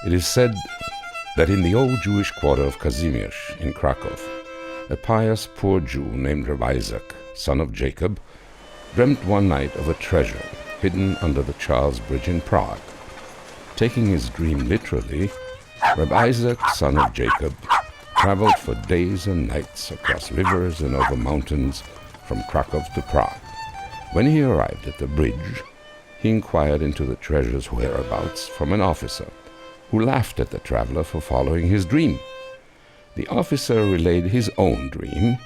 It is said that in the old Jewish quarter of Kazimierz in Krakow, a pious poor Jew named Reb Isaac, son of Jacob, dreamt one night of a treasure hidden under the Charles Bridge in Prague. Taking his dream literally, Reb Isaac, son of Jacob, traveled for days and nights across rivers and over mountains from Krakow to Prague. When he arrived at the bridge, he inquired into the treasure's whereabouts from an officer, who laughed at the traveler for following his dream. The officer relayed his own dream,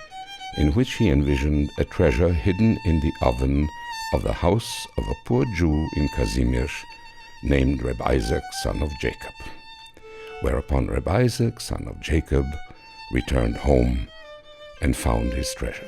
in which he envisioned a treasure hidden in the oven of the house of a poor Jew in Kazimierz named Reb Isaac, son of Jacob. Whereupon Reb Isaac, son of Jacob, returned home and found his treasure.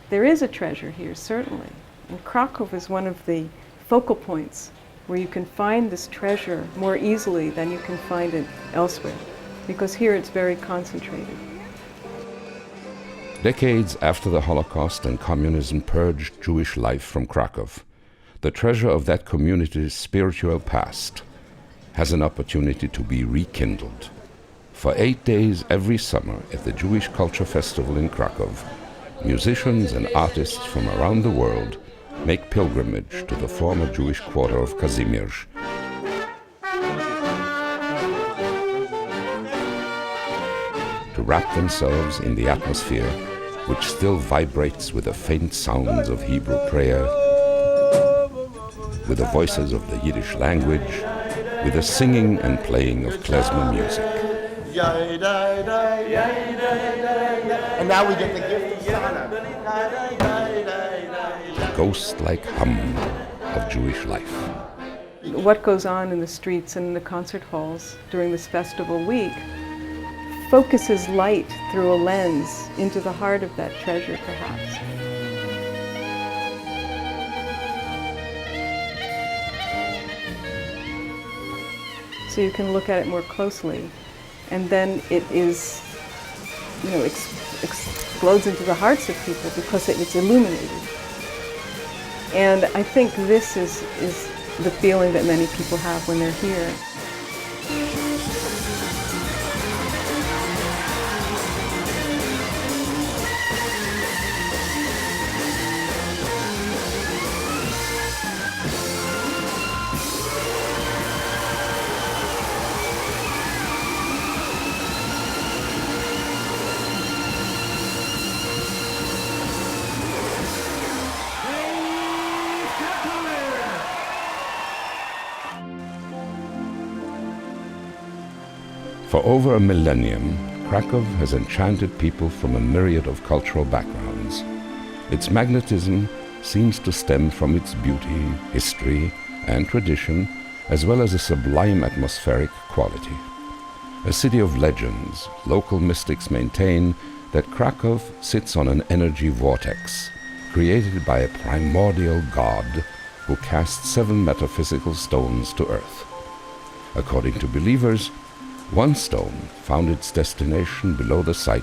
There is a treasure here, certainly. And Krakow is one of the focal points where you can find this treasure more easily than you can find it elsewhere, because here it's very concentrated. Decades after the Holocaust and communism purged Jewish life from Krakow, the treasure of that community's spiritual past has an opportunity to be rekindled. For 8 days every summer at the Jewish Culture Festival in Krakow, musicians and artists from around the world make pilgrimage to the former Jewish quarter of Kazimierz to wrap themselves in the atmosphere which still vibrates with the faint sounds of Hebrew prayer, with the voices of the Yiddish language, with the singing and playing of klezmer music. And now we get the gift of Sana. The ghost-like hum of Jewish life. What goes on in the streets and in the concert halls during this festival week focuses light through a lens into the heart of that treasure, perhaps. So you can look at it more closely, and then it is, explodes into the hearts of people because it's illuminated. And I think this is the feeling that many people have when they're here. For over a millennium, Krakow has enchanted people from a myriad of cultural backgrounds. Its magnetism seems to stem from its beauty, history, and tradition, as well as a sublime atmospheric quality. A city of legends, local mystics maintain that Krakow sits on an energy vortex created by a primordial god who cast 7 metaphysical stones to earth. According to believers, one stone found its destination below the site,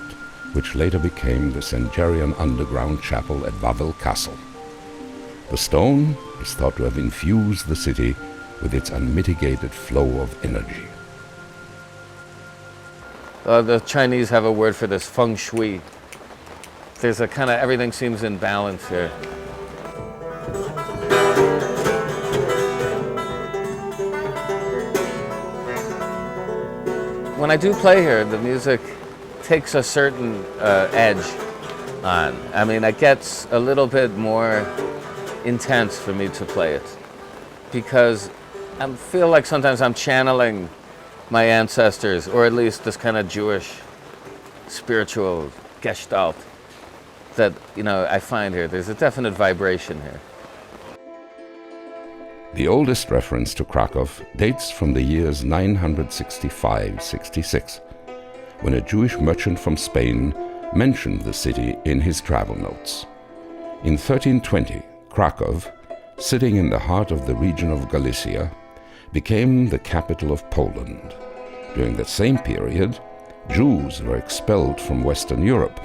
which later became the Sengerian underground chapel at Wawel Castle. The stone is thought to have infused the city with its unmitigated flow of energy. The Chinese have a word for this, feng shui. There's a kind of, everything seems in balance here. When I do play here, the music takes a certain edge on. I mean, it gets a little bit more intense for me to play it, because I feel like sometimes I'm channeling my ancestors, or at least this kind of Jewish spiritual gestalt that, I find here. There's a definite vibration here. The oldest reference to Krakow dates from the years 965-66, when a Jewish merchant from Spain mentioned the city in his travel notes. In 1320, Krakow, sitting in the heart of the region of Galicia, became the capital of Poland. During that same period, Jews were expelled from Western Europe.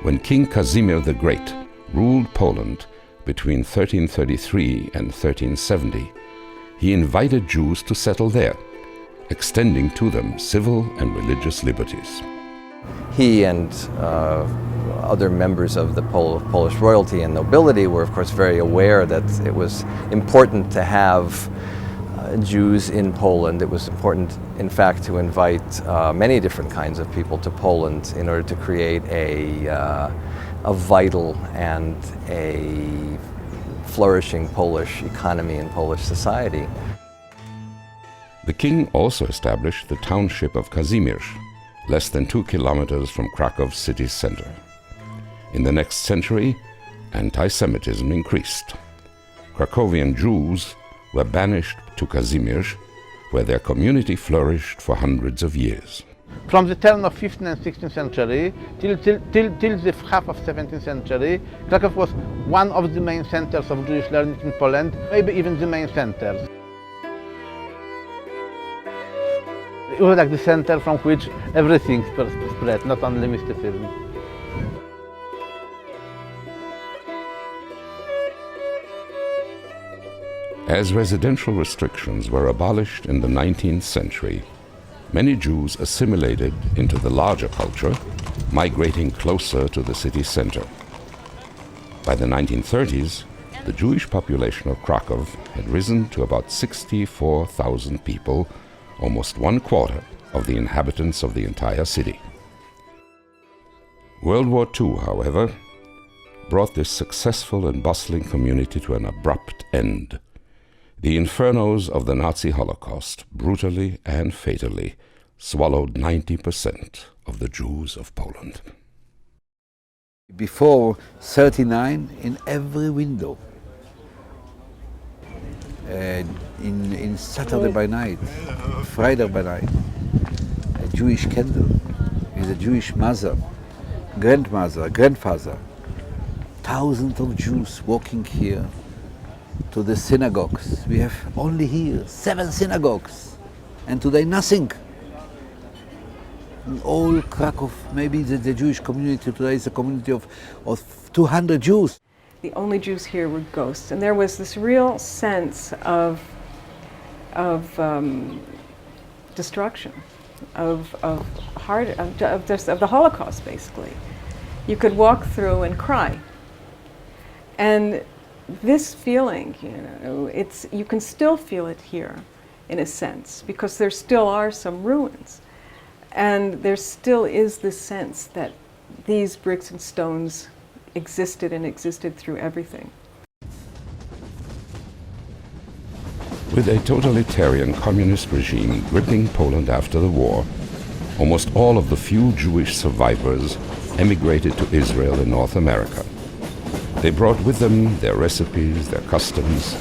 When King Casimir the Great ruled Poland between 1333 and 1370, he invited Jews to settle there, extending to them civil and religious liberties. He and other members of the Polish royalty and nobility were, of course, very aware that it was important to have Jews in Poland. It was important, in fact, to invite many different kinds of people to Poland in order to create a vital and a flourishing Polish economy and Polish society. The king also established the township of Kazimierz, less than 2 kilometers from Krakow city center. In the next century, anti-Semitism increased. Krakowian Jews were banished to Kazimierz, where their community flourished for hundreds of years. From the turn of 15th and 16th century till the half of 17th century, Krakow was one of the main centers of Jewish learning in Poland, maybe even the main center. It was like the center from which everything spread, not only mysticism. As residential restrictions were abolished in the 19th century, many Jews assimilated into the larger culture, migrating closer to the city center. By the 1930s, the Jewish population of Krakow had risen to about 64,000 people, almost 1/4 of the inhabitants of the entire city. World War II, however, brought this successful and bustling community to an abrupt end. The infernos of the Nazi Holocaust brutally and fatally swallowed 90% of the Jews of Poland. Before 39, in every window, in Saturday by night, Friday by night, a Jewish candle with a Jewish mother, grandmother, grandfather. Thousands of Jews walking here to the synagogues. We have only here 7 synagogues, and today nothing. In all Krakow, maybe the Jewish community today is a community of 200 Jews. The only Jews here were ghosts, and there was this real sense of destruction, of the Holocaust, basically. You could walk through and cry, and this feeling, you can still feel it here, in a sense, because there still are some ruins, and there still is this sense that these bricks and stones existed and existed through everything. With a totalitarian communist regime gripping Poland after the war, almost all of the few Jewish survivors emigrated to Israel and North America. They brought with them their recipes, their customs,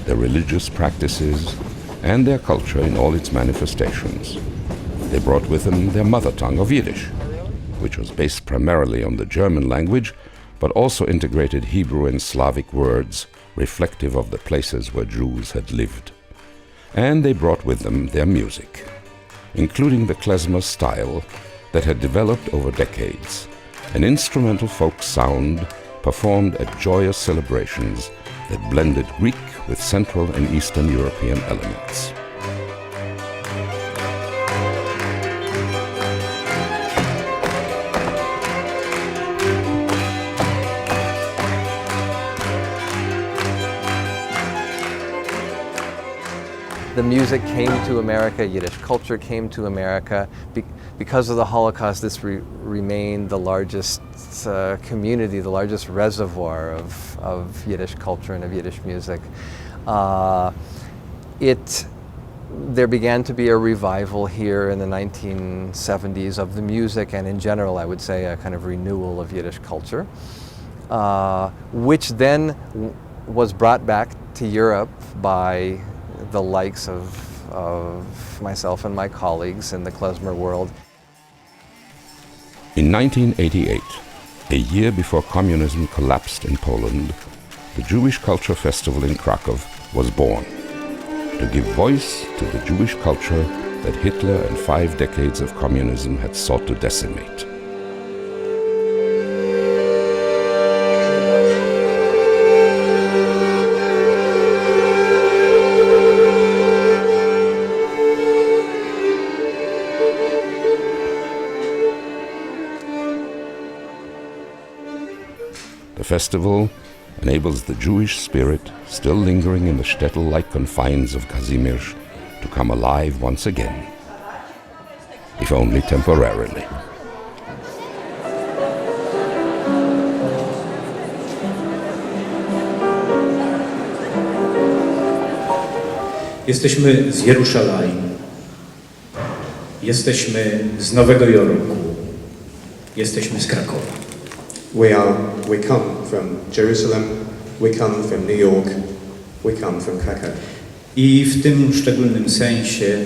their religious practices, and their culture in all its manifestations. They brought with them their mother tongue of Yiddish, which was based primarily on the German language, but also integrated Hebrew and Slavic words reflective of the places where Jews had lived. And they brought with them their music, including the klezmer style that had developed over decades, an instrumental folk sound performed at joyous celebrations that blended Greek with Central and Eastern European elements. The music came to America, Yiddish culture came to America. Because of the Holocaust, this remained the largest community, the largest reservoir of Yiddish culture and of Yiddish music. There began to be a revival here in the 1970s of the music, and in general, I would say, a kind of renewal of Yiddish culture, which then was brought back to Europe by the likes of myself and my colleagues in the klezmer world. In 1988, a year before communism collapsed in Poland, the Jewish Culture Festival in Krakow was born to give voice to the Jewish culture that Hitler and 5 decades of communism had sought to decimate. The festival enables the Jewish spirit, still lingering in the shtetl-like confines of Kazimierz, to come alive once again, if only temporarily. Jesteśmy z Jerusalem, jesteśmy z Nowego Jorku, jesteśmy z Krakowa. We come from Jerusalem, we come from New York, we come from Krakow. I w tym szczególnym sensie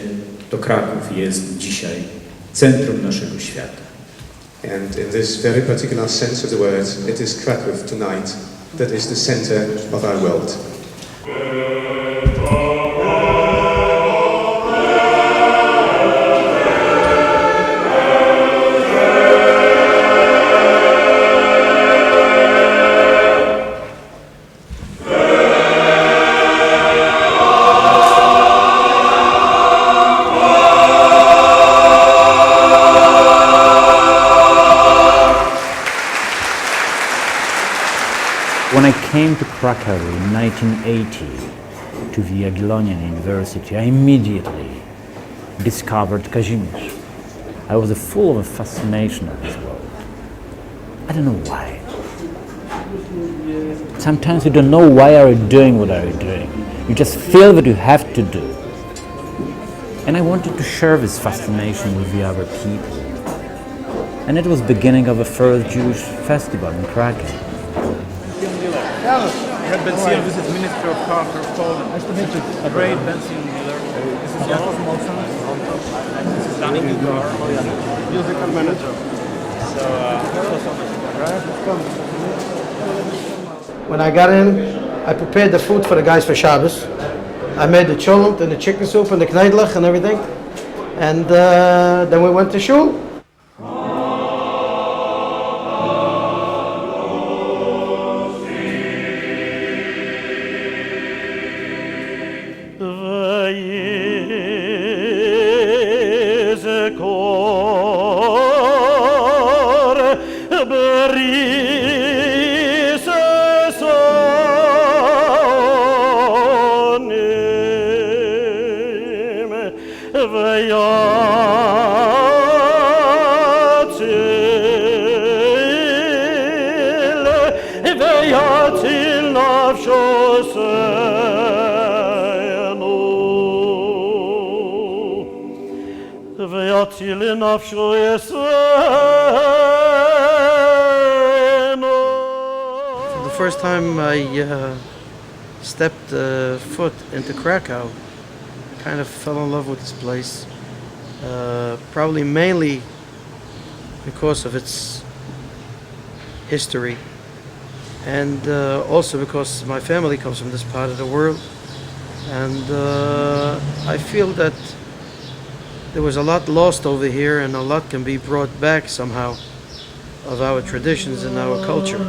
to Kraków jest dzisiaj centrum naszego świata. And in this very particular sense of the word, it is Krakow tonight that is the center of our world. When I came to Krakow in 1980 to the Jagiellonian University, I immediately discovered Kazimierz. I was full of a fascination of this world. I don't know why. Sometimes you don't know why are you doing what are you doing. You just feel that you have to do. And I wanted to share this fascination with the other people. And it was the beginning of the first Jewish festival in Krakow. Benzin, this is Minister of Culture of Poland. Nice to meet you. A great benzin dealer. This is Jakob Molson. This is Danny Gilgar, musical manager. When I got in, I prepared the food for the guys for Shabbos. I made the cholent and the chicken soup and the kneidlach and everything. And then we went to shul. The first time I stepped foot into Krakow, I kind of fell in love with this place. Probably mainly because of its history, and also because my family comes from this part of the world, and I feel that there was a lot lost over here and a lot can be brought back somehow of our traditions and our culture.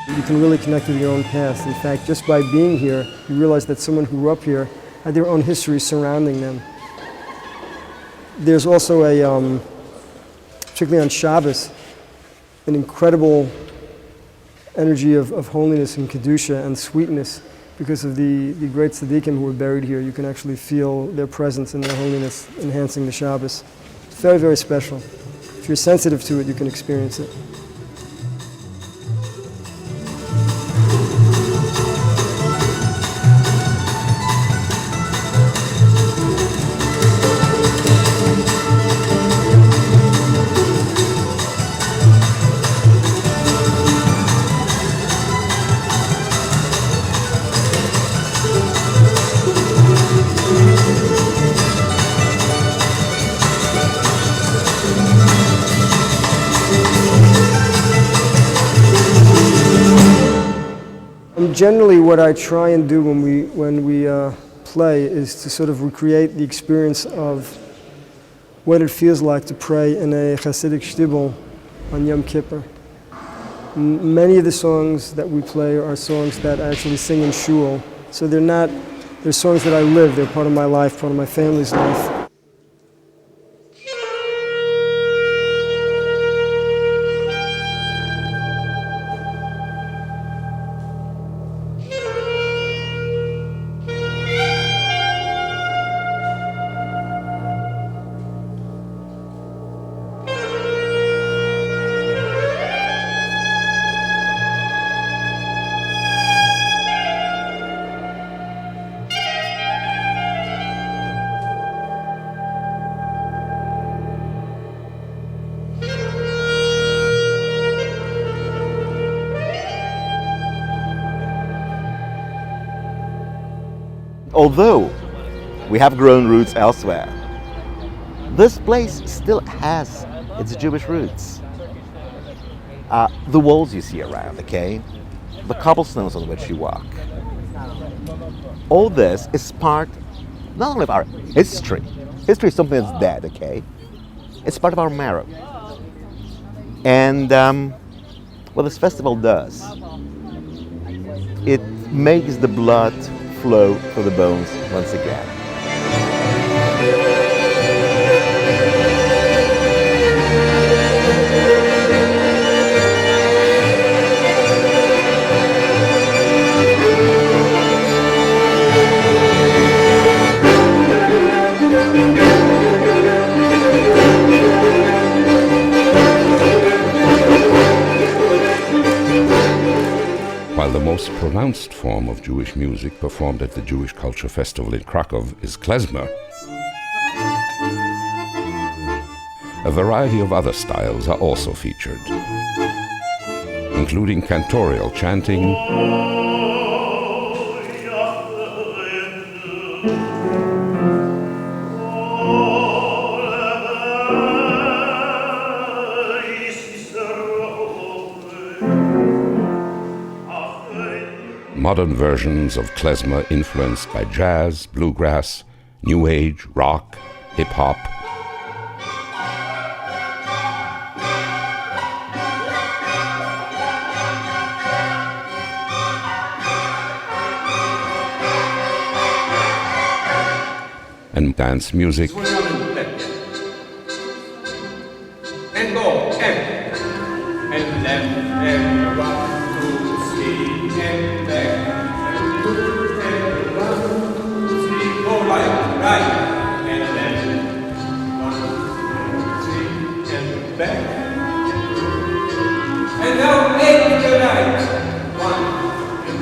You can really connect with your own past. In fact, just by being here, you realize that someone who grew up here had their own history surrounding them. There's also a particularly on Shabbos, an incredible energy of holiness and kedusha and sweetness because of the great tzaddikim who were buried here. You can actually feel their presence and their holiness enhancing the Shabbos. It's very, very special. If you're sensitive to it, you can experience it. Generally, what I try and do when we play is to sort of recreate the experience of what it feels like to pray in a Hasidic shtibel on Yom Kippur. Many of the songs that we play are songs that I actually sing in shul, so they're songs that I live. They're part of my life, part of my family's life. Although we have grown roots elsewhere, this place still has its Jewish roots. The walls you see around, okay? The cobblestones on which you walk. All this is part not only of our history. History is something that's dead, okay? It's part of our marrow. And what this festival does, it makes the blood flow through the bones once again. While the most pronounced form of Jewish music performed at the Jewish Culture Festival in Krakow is klezmer, a variety of other styles are also featured, including cantorial chanting, modern versions of klezmer influenced by jazz, bluegrass, new age, rock, hip-hop, and dance music. And go, and left, and 1, 2, 3, and back, and 2, and 1, 2, 3, go right, and left, 1, 2, 3, and back, and now 8 to the right, 1, 2,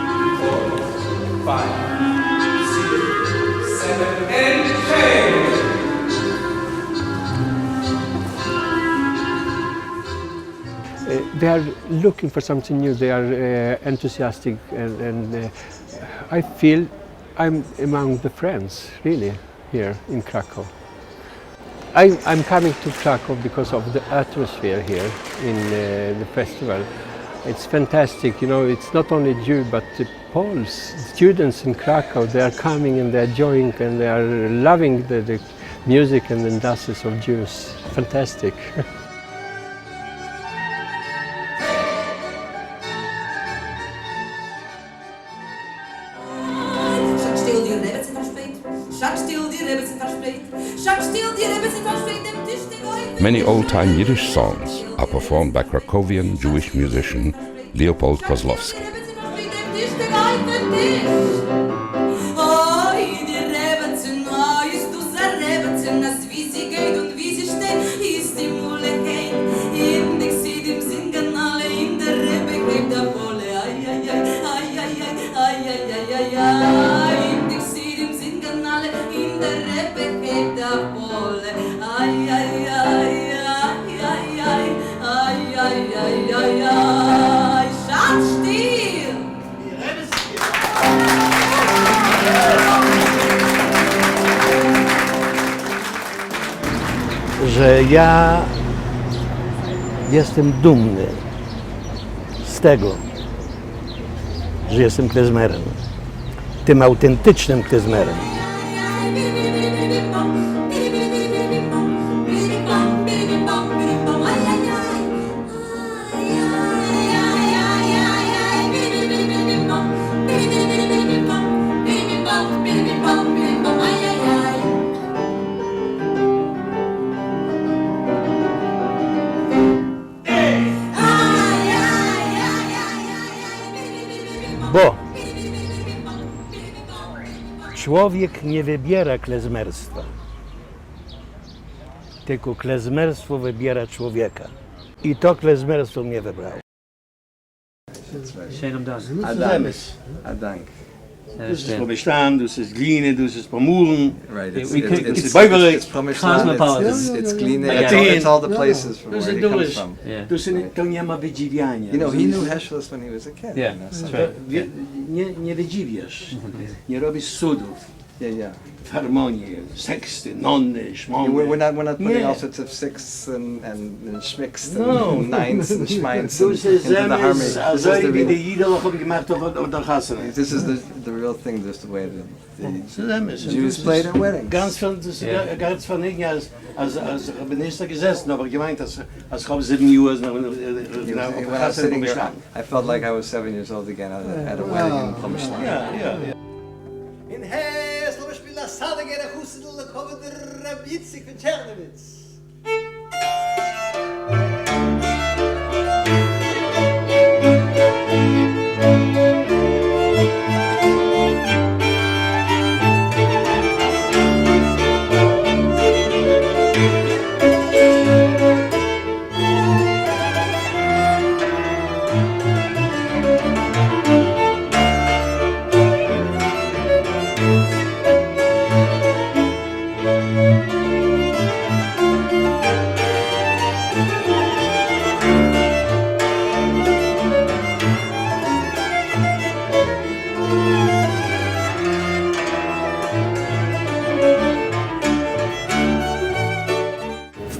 3, 4, 5. They are looking for something new. They are enthusiastic, and I feel I'm among the friends, really, here in Krakow. I'm coming to Krakow because of the atmosphere here in the festival. It's fantastic, you know, it's not only Jews, but the Poles, students in Krakow, they are coming and they're enjoying and they are loving the music and the dances of Jews. Fantastic. Shut Many old-time Yiddish songs are performed by Krakowian Jewish musician Leopold Kozlowski. Że ja jestem dumny z tego, że jestem klezmerem, tym autentycznym klezmerem. Bo człowiek nie wybiera klezmerstwa, tylko klezmerstwo wybiera człowieka. I to klezmerstwo mnie wybrało. Dus is voor bestaan, dus is glinen, dus is voor moeren. Right, it's Cosmopolitan. It's Glina, it's all the places from where he comes from. Dus to nie ma wydziwiania. You know, he knew Heschel's when he was a kid. Yeah, you know, so. that's right. Nie wydziwiasz, nie robisz cudów. Yeah. W harmonii, seksty, nonny, szmony. We're not putting all sorts of sixths and schmicks and ninths and schmints into the harmony. This is the real thing, just the way the Jews played at weddings. Ganz van ik als minister gesessen, aber gemeint, als ich 7 Uhr When I was sitting here, I felt like I was 7 years old again at a wedding in Pomyślane. Yeah. In Hes, lo spiel Sade gere Husel le kommen der Rabitzik von Czernowitz.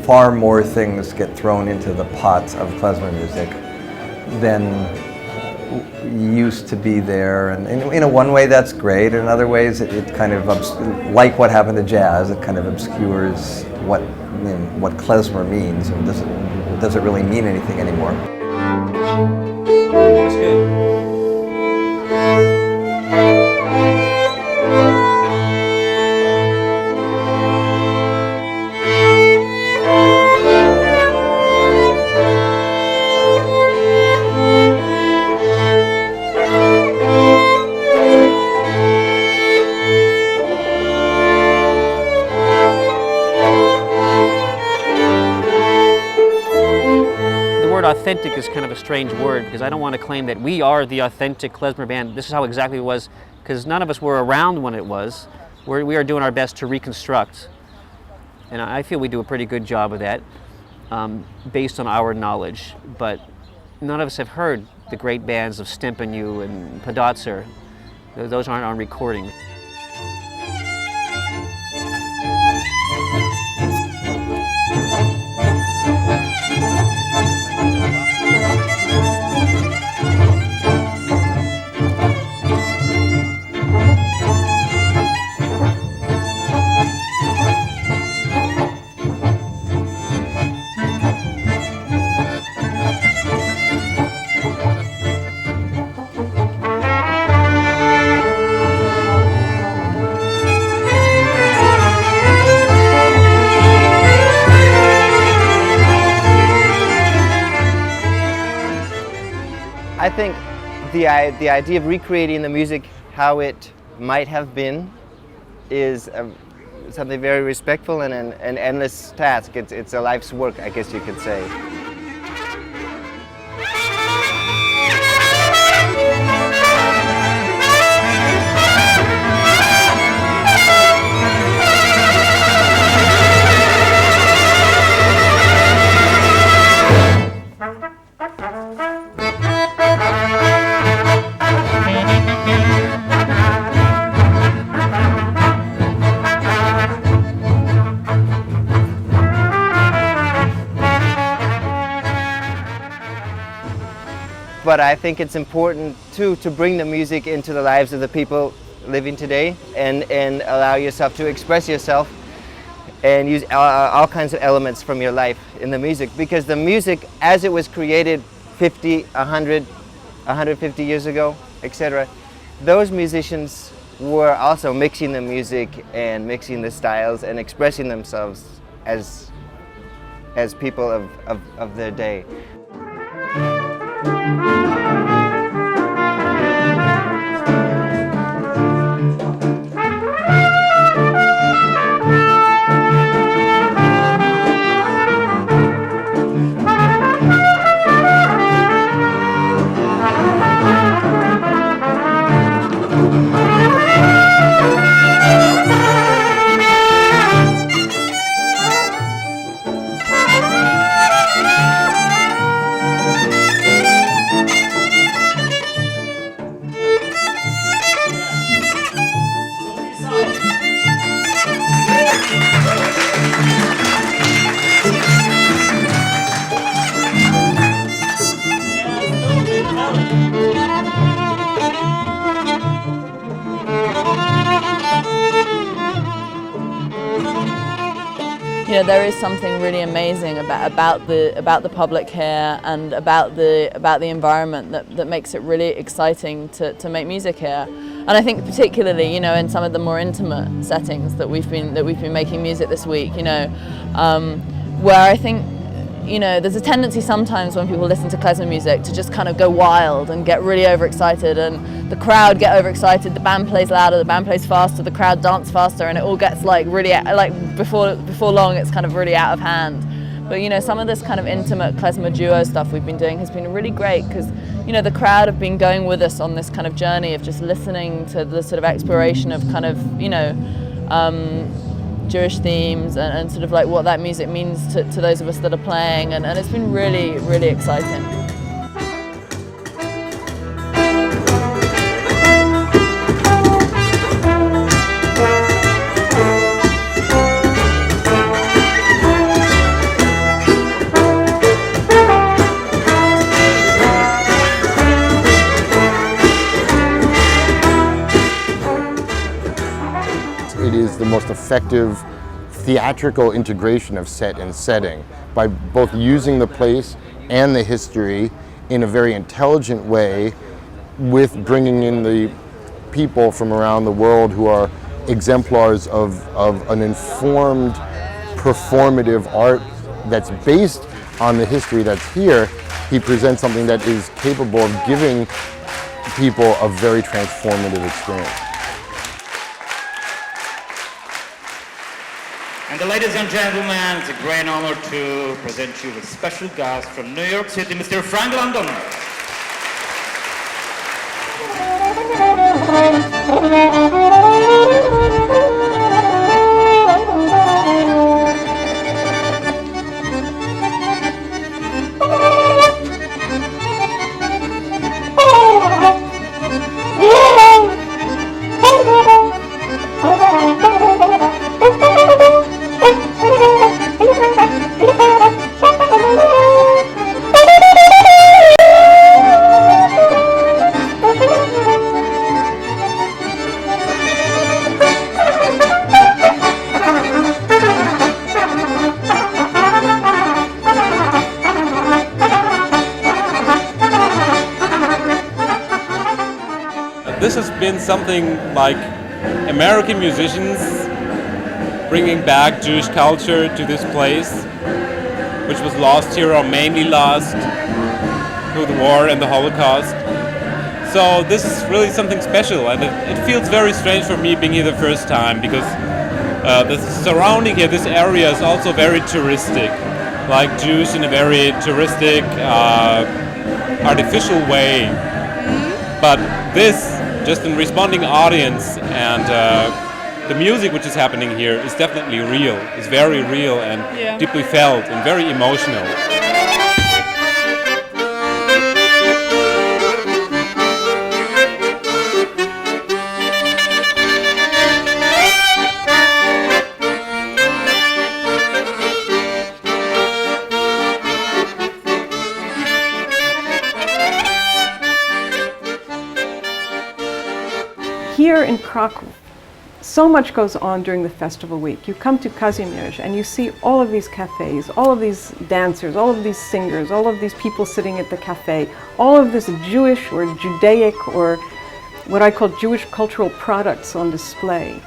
Far more things get thrown into the pot of klezmer music than used to be there, and in one way that's great. In other ways, it kind of like what happened to jazz. It kind of obscures what klezmer means, and does it really mean anything anymore? That's good. Authentic is kind of a strange word because I don't want to claim that we are the authentic klezmer band. This is how exactly it was, because none of us were around when it was. We are doing our best to reconstruct, and I feel we do a pretty good job of that based on our knowledge. But none of us have heard the great bands of Stempanu and Podotzer. Those aren't on recording. I think the idea of recreating the music how it might have been is something very respectful and an endless task. It's a life's work, I guess you could say. But I think it's important too to bring the music into the lives of the people living today and allow yourself to express yourself and use all kinds of elements from your life in the music, because the music as it was created 50, 100, 150 years ago, etc., those musicians were also mixing the music and mixing the styles and expressing themselves as people of their day. You know, there is something really amazing about the public here and about the environment that makes it really exciting to make music here. And I think particularly, you know, in some of the more intimate settings that we've been making music this week, you know, where I think, you know, there's a tendency sometimes when people listen to klezmer music to just kind of go wild and get really overexcited, and the crowd get overexcited, the band plays louder, the band plays faster, the crowd dance faster, and it all gets like really, like before long it's kind of really out of hand. But you know, some of this kind of intimate klezmer duo stuff we've been doing has been really great because, you know, the crowd have been going with us on this kind of journey of just listening to the sort of exploration of kind of, you know, Jewish themes and sort of like what that music means to those of us that are playing, and it's been really, really exciting. It is the most effective theatrical integration of set and setting by both using the place and the history in a very intelligent way, with bringing in the people from around the world who are exemplars of an informed performative art that's based on the history that's here. He presents something that is capable of giving people a very transformative experience. And ladies and gentlemen, it's a great honor to present you with special guest from New York City, Mr. Frank London. This has been something like American musicians bringing back Jewish culture to this place, which was lost here or mainly lost, through the war and the Holocaust. So this is really something special, and it feels very strange for me being here the first time, because the surrounding here, this area is also very touristic, like Jews in a very touristic, artificial way. But this, just in responding audience and the music which is happening here is definitely real. It's very real and deeply felt and very emotional. Here in Krakow, so much goes on during the festival week. You come to Kazimierz and you see all of these cafes, all of these dancers, all of these singers, all of these people sitting at the cafe, all of this Jewish or Judaic or what I call Jewish cultural products on display.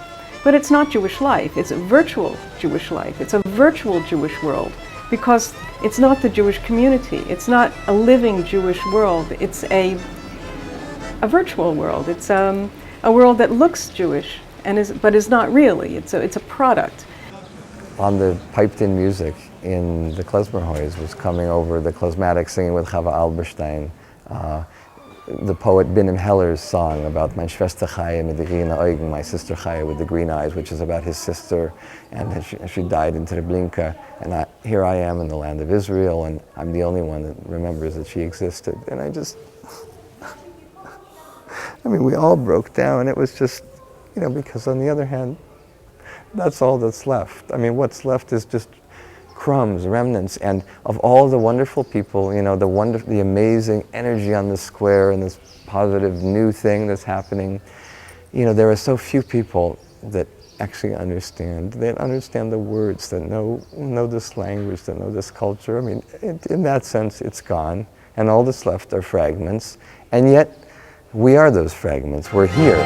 But it's not Jewish life, it's a virtual Jewish life. It's a virtual Jewish world because it's not the Jewish community. It's not a living Jewish world. It's a virtual world. It's a world that looks Jewish but is not really. It's a product. On the piped-in music in the Klezmermusicians was coming over the klezmatic singing with Chava Alberstein, the poet Binim Heller's song about Mein Schwester Chaya mit den grünen Augen, my sister Chaya with the green eyes, which is about his sister, and she died in Treblinka, and here I am in the land of Israel, and I'm the only one that remembers that she existed, and I mean, we all broke down. It was just, because on the other hand, that's all that's left. I mean, what's left is just crumbs, remnants, and of all the wonderful people, the amazing energy on the square and this positive new thing that's happening, there are so few people that actually understand. They understand the words, that know this language, that know this culture. I mean, in that sense, it's gone, and all that's left are fragments, and yet, we are those fragments. We're here.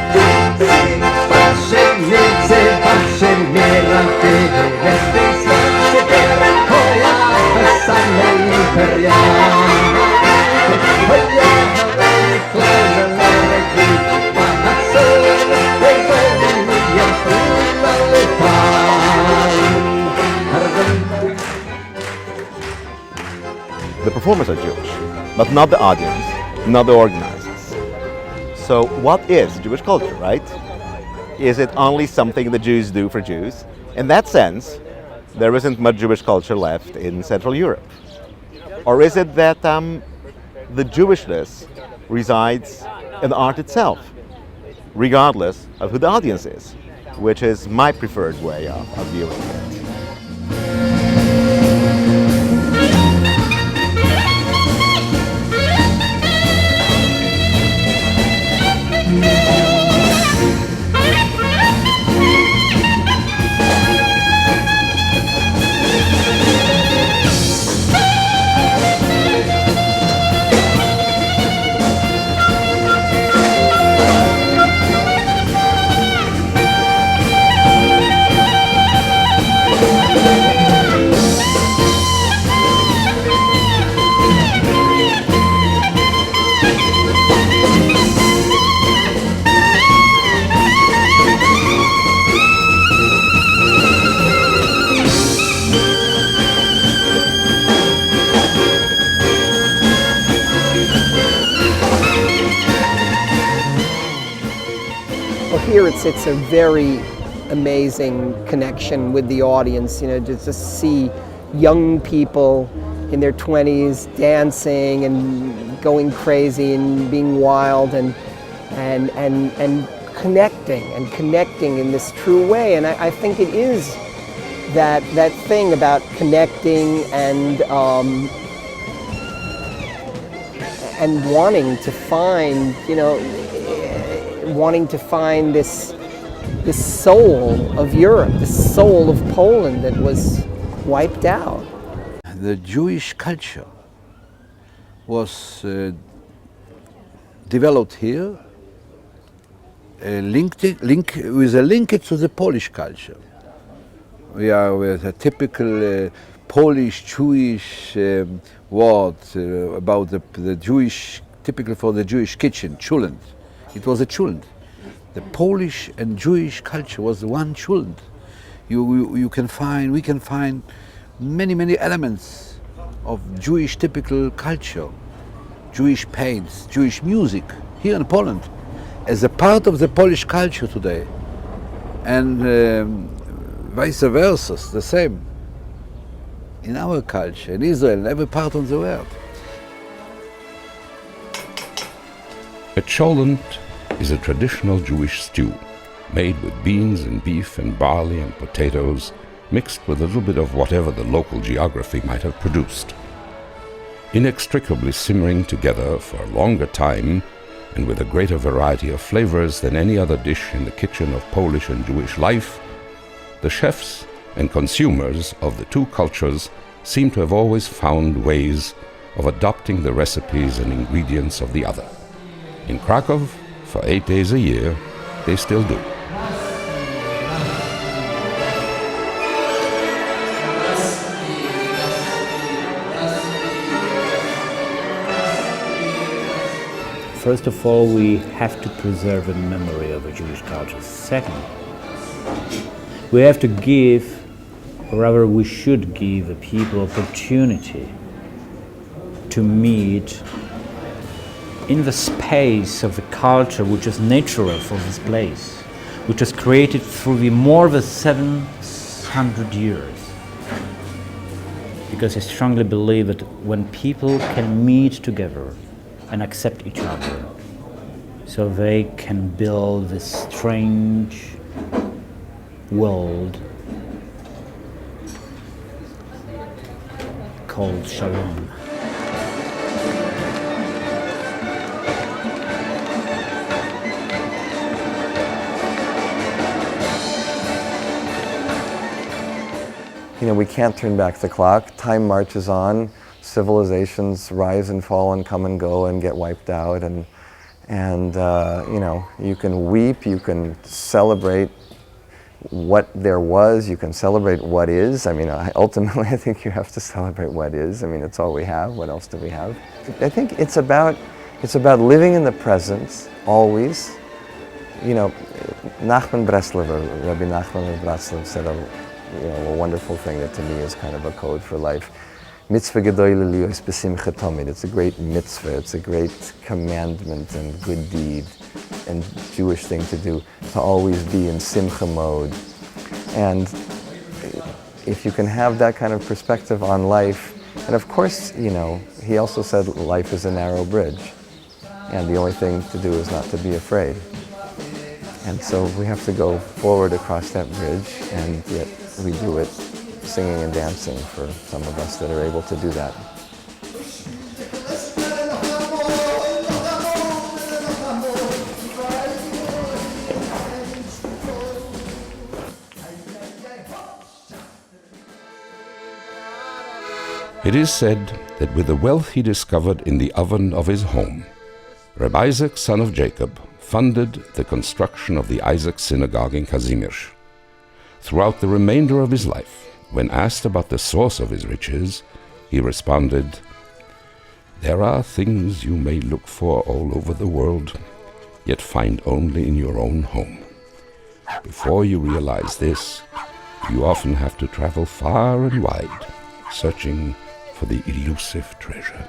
The performers are Jewish, but not the audience, not the organizers. So what is Jewish culture, right? Is it only something the Jews do for Jews? In that sense, there isn't much Jewish culture left in Central Europe. Or is it that the Jewishness resides in the art itself, regardless of who the audience is, which is my preferred way of viewing it. Here it's a very amazing connection with the audience, to see young people in their 20s dancing and going crazy and being wild and connecting in this true way. And I think it is that thing about connecting and wanting to find, this soul of Europe, this soul of Poland that was wiped out. The Jewish culture was developed here, linked with a linkage to the Polish culture. We are with a typical Polish, Jewish word about the Jewish, typical for the Jewish kitchen, chulent. It was a chulent. The Polish and Jewish culture was one chulent. We can find many elements of Jewish typical culture, Jewish paints, Jewish music here in Poland as a part of the Polish culture today, and vice versa, the same in our culture, in Israel, in every part of the world. A cholent is a traditional Jewish stew made with beans and beef and barley and potatoes, mixed with a little bit of whatever the local geography might have produced. Inextricably simmering together for a longer time and with a greater variety of flavors than any other dish in the kitchen of Polish and Jewish life, the chefs and consumers of the two cultures seem to have always found ways of adopting the recipes and ingredients of the other. In Krakow, for 8 days a year, they still do. First of all, we have to preserve a memory of a Jewish culture. Second, we have to give, or rather we should give, the people opportunity to meet in the space of the culture which is natural for this place, which is created through the more than 700 years. Because I strongly believe that when people can meet together and accept each other, so they can build this strange world called Shalom. You know, we can't turn back the clock. Time marches on. Civilizations rise and fall and come and go and get wiped out. And you know, you can weep, you can celebrate what there was, you can celebrate what is. I mean, ultimately, I think you have to celebrate what is. I mean, it's all we have. What else do we have? I think it's about living in the present, always. You know, Nachman Breslover, Rabbi Nachman of Breslov said a wonderful thing that to me is kind of a code for life. Mitzvah gedoyle liyos b'simcha tamid. It's a great mitzvah, it's a great commandment and good deed and Jewish thing to do, to always be in simcha mode. And if you can have that kind of perspective on life, and of course, you know, he also said life is a narrow bridge, and the only thing to do is not to be afraid. And so we have to go forward across that bridge, and yet we do it singing and dancing for some of us that are able to do that. It is said that with the wealth he discovered in the oven of his home, Reb Isaac, son of Jacob, funded the construction of the Isaac Synagogue in Kazimierz. Throughout the remainder of his life, when asked about the source of his riches, he responded, "There are things you may look for all over the world, yet find only in your own home. Before you realize this, you often have to travel far and wide, searching for the elusive treasure."